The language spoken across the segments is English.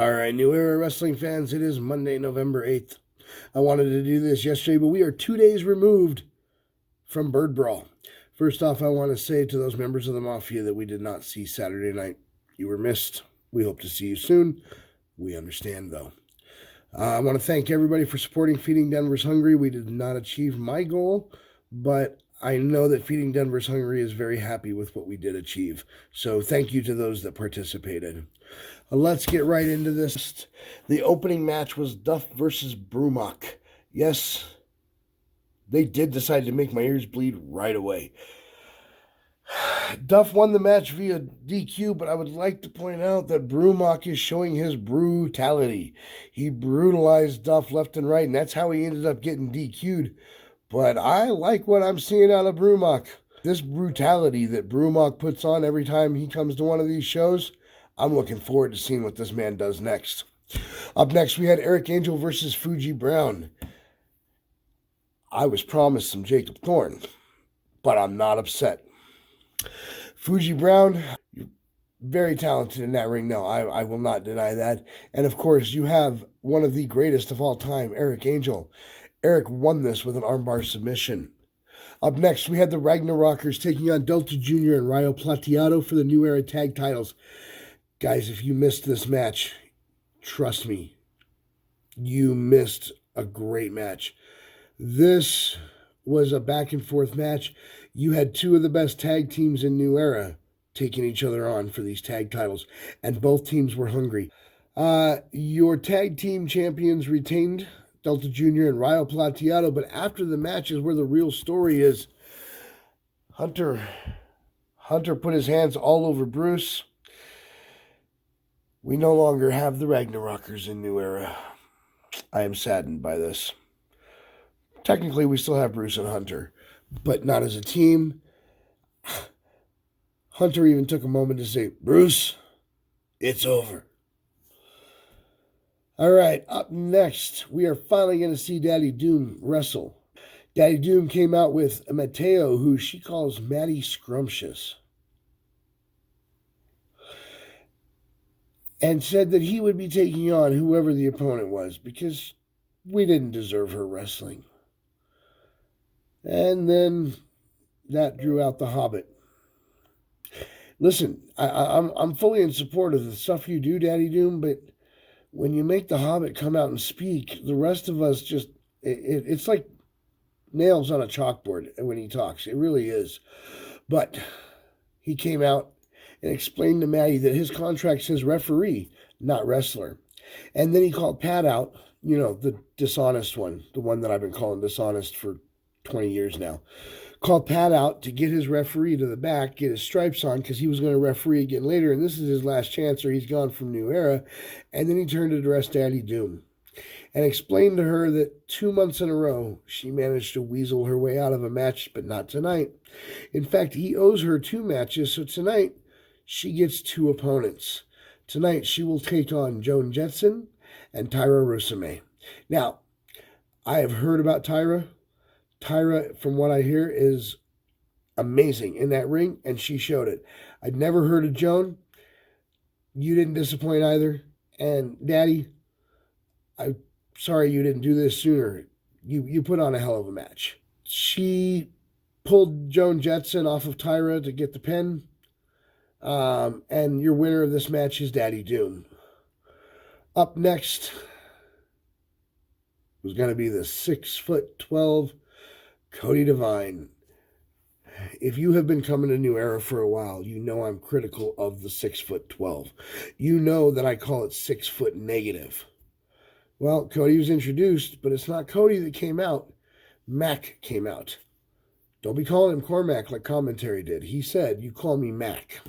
All right, New Era Wrestling fans, it is Monday, November 8th. I wanted to do this yesterday, but we are 2 days removed from Bird Brawl. First off, I want to say to those members of the Mafia that we did not see Saturday night, you were missed. We hope to see you soon. We understand, though. I want to thank everybody for supporting Feeding Denver's Hungry. We did not achieve my goal, but I know that Feeding Denver's Hungry is very happy with what we did achieve. So thank you to those that participated. Let's get right into this. The opening match was Duff versus Brumach. Yes, they did decide to make my ears bleed right away. Duff won the match via DQ, but I would like to point out that Brumach is showing his brutality. He brutalized Duff left and right, and that's how he ended up getting DQ'd. But I like what I'm seeing out of Brumach. This brutality that Brumach puts on every time he comes to one of these shows, I'm looking forward to seeing what this man does next. Up next, we had Eric Angel versus Fuji Brown. I was promised some Jacob Thorne, but I'm not upset. Fuji Brown, you're very talented in that ring. No, I will not deny that. And of course, you have one of the greatest of all time, Eric Angel. Eric won this with an armbar submission. Up next, we had the Ragnarokers taking on Delta Jr. and Rayo Plateado for the New Era Tag titles. Guys, if you missed this match, trust me, you missed a great match. This was a back and forth match. You had two of the best tag teams in New Era taking each other on for these tag titles, and both teams were hungry. Your tag team champions retained, Delta Jr. and Rayo Plateado, but after the match is where the real story is. Hunter put his hands all over Bruce. We no longer have the Ragnarokers in New Era. I am saddened by this. Technically, we still have Bruce and Hunter, but not as a team. Hunter even took a moment to say, "Bruce, it's over." All right, up next, we are finally going to see Daddy Doom wrestle. Daddy Doom came out with Mateo, who she calls Matty Scrumptious, and said that he would be taking on whoever the opponent was because we didn't deserve her wrestling. And then that drew out the Hobbit. Listen, I'm fully in support of the stuff you do, Daddy Doom, but when you make the Hobbit come out and speak, the rest of us just, it's like nails on a chalkboard when he talks. It really is. But he came out and explained to Maddie that his contract says referee, not wrestler. And then he called Pat out, the dishonest one, the one that I've been calling dishonest for 20 years now. Called Pat out to get his referee to the back, get his stripes on, because he was going to referee again later, and this is his last chance, or he's gone from New Era. And then he turned to address Daddy Doom and explained to her that 2 months in a row, she managed to weasel her way out of a match, but not tonight. In fact, he owes her 2 matches, so tonight she gets 2 opponents. Tonight she will take on Joan Jetson and Tyra Rusame. Now, I have heard about Tyra. Tyra, from what I hear, is amazing in that ring, and she showed it. I'd never heard of Joan. You didn't disappoint either. And Daddy, I'm sorry you didn't do this sooner. You put on a hell of a match. She pulled Joan Jetson off of Tyra to get the pin. And your winner of this match is Daddy Doom. Up next was going to be the 6'12" Cody Devine. If you have been coming to New Era for a while, you know I'm critical of the 6'12". You know that I call it 6 foot negative. Well, Cody was introduced, but it's not Cody that came out. Mac came out. Don't be calling him Cormac like commentary did. He said, "You call me Mac."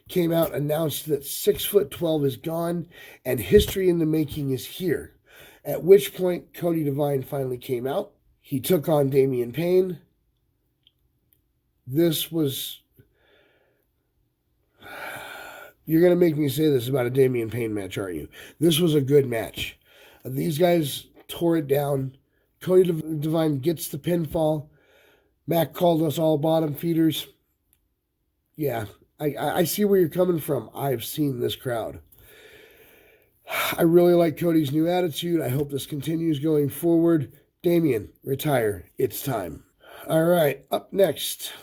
Came out, announced that 6'12" is gone and history in the making is here. At which point, Cody Devine finally came out. He took on Damian Payne. This was... You're going to make me say this about a Damian Payne match, aren't you? This was a good match. These guys tore it down. Cody Devine gets the pinfall. Mac called us all bottom feeders. Yeah, I see where you're coming from. I've seen this crowd. I really like Cody's new attitude. I hope this continues going forward. Damian, retire. It's time. All right, up next,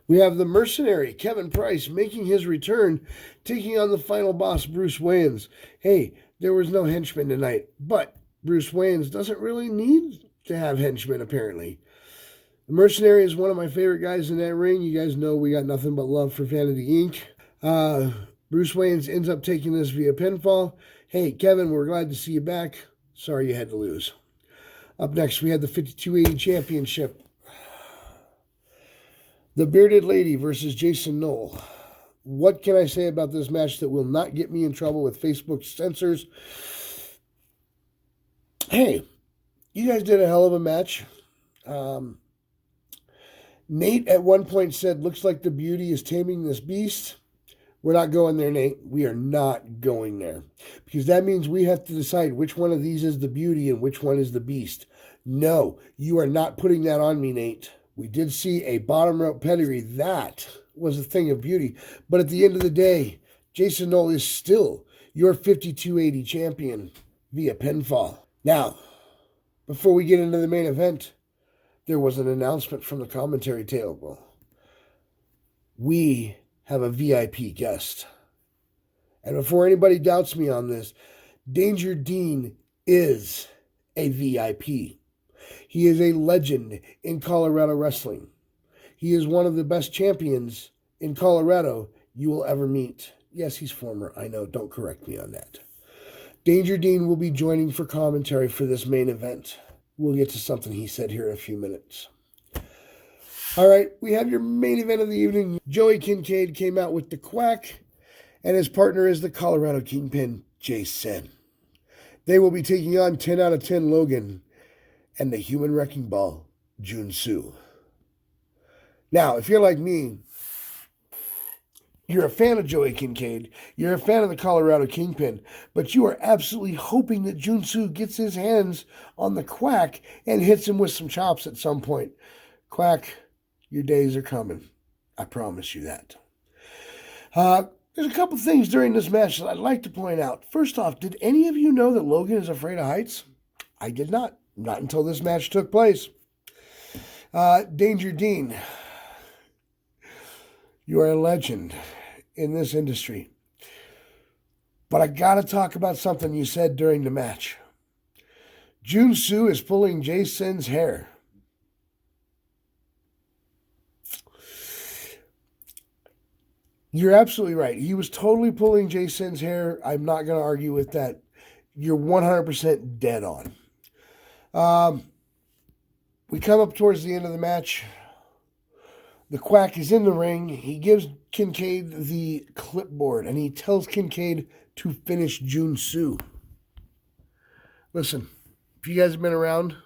we have the mercenary, Kevin Price, making his return, taking on the final boss, Bruce Wayans. Hey, there was no henchman tonight, but Bruce Wayans doesn't really need to have henchmen, apparently. The mercenary is one of my favorite guys in that ring. You guys know we got nothing but love for Vanity Inc. Bruce Wayans ends up taking this via pinfall. Hey, Kevin, we're glad to see you back. Sorry you had to lose. Up next, we had the 5280 Championship. The Bearded Lady versus Jason Knoll. What can I say about this match that will not get me in trouble with Facebook censors? Hey, you guys did a hell of a match. Nate at one point said, looks like the beauty is taming this beast. We're not going there, Nate. We are not going there. Because that means we have to decide which one of these is the beauty and which one is the beast. No, you are not putting that on me, Nate. We did see a bottom rope pedigree. That was a thing of beauty. But at the end of the day, Jason Knoll is still your 5280 champion via pinfall. Now, before we get into the main event, there was an announcement from the commentary table. We have a VIP guest. And before anybody doubts me on this, Danger Dean is a VIP. He is a legend in Colorado wrestling. He is one of the best champions in Colorado you will ever meet. Yes, he's former. I know. Don't correct me on that. Danger Dean will be joining for commentary for this main event. We'll get to something he said here in a few minutes. All right, we have your main event of the evening. Joey Kincaid came out with the Quack, and his partner is the Colorado Kingpin, Jason. They will be taking on 10 out of 10 Logan and the Human Wrecking Ball, Jun Soo. Now, if you're like me, you're a fan of Joey Kincaid, you're a fan of the Colorado Kingpin, but you are absolutely hoping that Jun Soo gets his hands on the Quack and hits him with some chops at some point. Quack, your days are coming. I promise you that. There's a couple things during this match that I'd like to point out. First off, did any of you know that Logan is afraid of heights? I did not. Not until this match took place. Danger Dean, you are a legend in this industry. But I got to talk about something you said during the match. Jun Soo is pulling Jason's hair. You're absolutely right. He was totally pulling Jason's hair. I'm not going to argue with that. You're 100% dead on. We come up towards the end of the match. The Quack is in the ring. He gives Kincaid the clipboard, and he tells Kincaid to finish Jun Soo. Listen, if you guys have been around,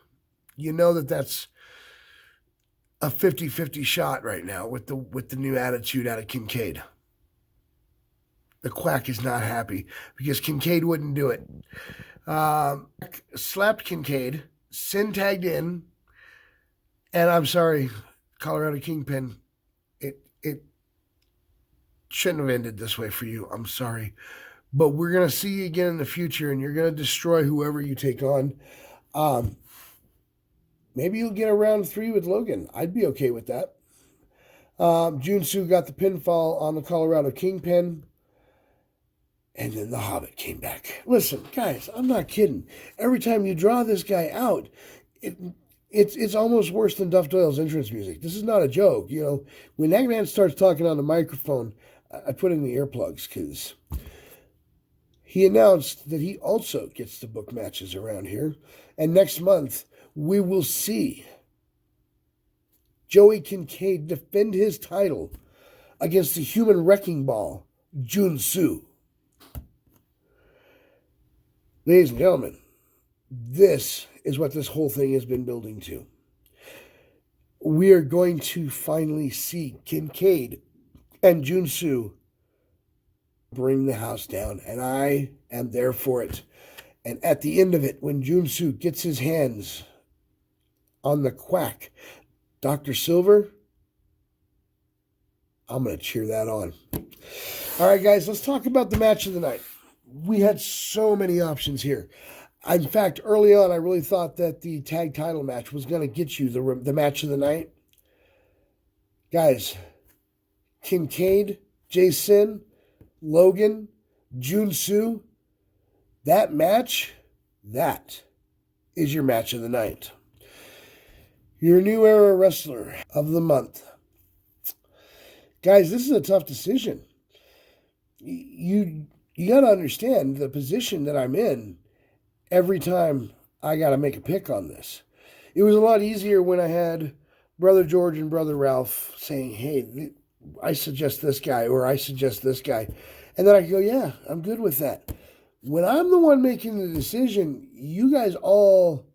you know that that's a 50-50 shot right now with the new attitude out of Kincaid. The Quack is not happy because Kincaid wouldn't do it. Slapped Kincaid, sin tagged in, and I'm sorry, Colorado Kingpin, it shouldn't have ended this way for you. I'm sorry. But we're going to see you again in the future, and you're going to destroy whoever you take on. Maybe you'll get a round 3 with Logan. I'd be okay with that. Jun Soo got the pinfall on the Colorado Kingpin. And then the Hobbit came back. Listen, guys, I'm not kidding. Every time you draw this guy out, it's almost worse than Duff Doyle's entrance music. This is not a joke. You know, when that man starts talking on the microphone, I put in the earplugs because he announced that he also gets to book matches around here. And next month, we will see Joey Kincaid defend his title against the Human Wrecking Ball, Jun Soo. Ladies and gentlemen, this is what this whole thing has been building to. We are going to finally see Kincaid and Jun Soo bring the house down, and I am there for it. And at the end of it, when Jun Soo gets his hands on the Quack, Dr. Silver, I'm going to cheer that on. All right, guys, let's talk about the match of the night. We had so many options here. In fact, early on, I really thought that the tag title match was going to get you the match of the night. Guys, Kincaid, Jason, Logan, Junsu, that match, that is your match of the night. Your new era wrestler of the month. Guys, this is a tough decision. You got to understand the position that I'm in every time I got to make a pick on this. It was a lot easier when I had Brother George and Brother Ralph saying, hey, I suggest this guy or I suggest this guy. And then I go, yeah, I'm good with that. When I'm the one making the decision, you guys all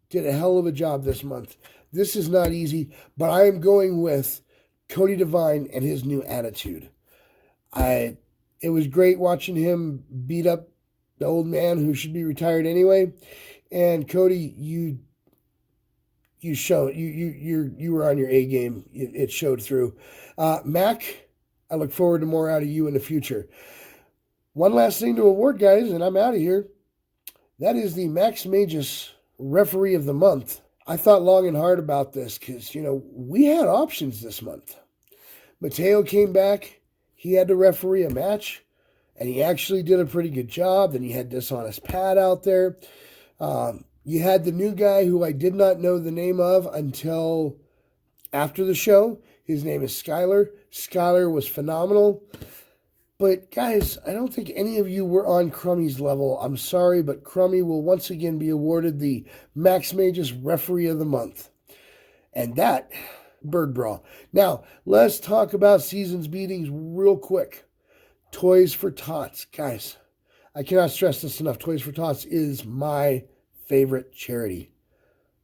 did a hell of a job this month. This is not easy, but I am going with Cody Devine and his new attitude. It was great watching him beat up the old man who should be retired anyway. And Cody, you were on your A game. It showed through. Mac, I look forward to more out of you in the future. One last thing to award, guys, and I'm out of here. That is the Max Magius Referee of the Month. I thought long and hard about this because, we had options this month. Mateo came back. He had to referee a match, and he actually did a pretty good job. Then you had Dishonest Pat out there. You had the new guy who I did not know the name of until after the show. His name is Skylar. Skylar was phenomenal. But guys, I don't think any of you were on Crummy's level. I'm sorry, but Crummy will once again be awarded the Max Magius Referee of the Month. And that, Bird Brawl. Now, let's talk about Seasons Beatings real quick. Toys for Tots. Guys, I cannot stress this enough. Toys for Tots is my favorite charity.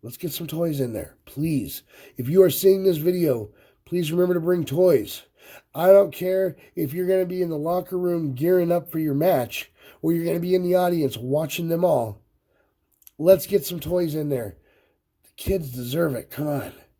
Let's get some toys in there, please. If you are seeing this video, please remember to bring toys. I don't care if you're going to be in the locker room gearing up for your match or you're going to be in the audience watching them all. Let's get some toys in there. The kids deserve it. Come on.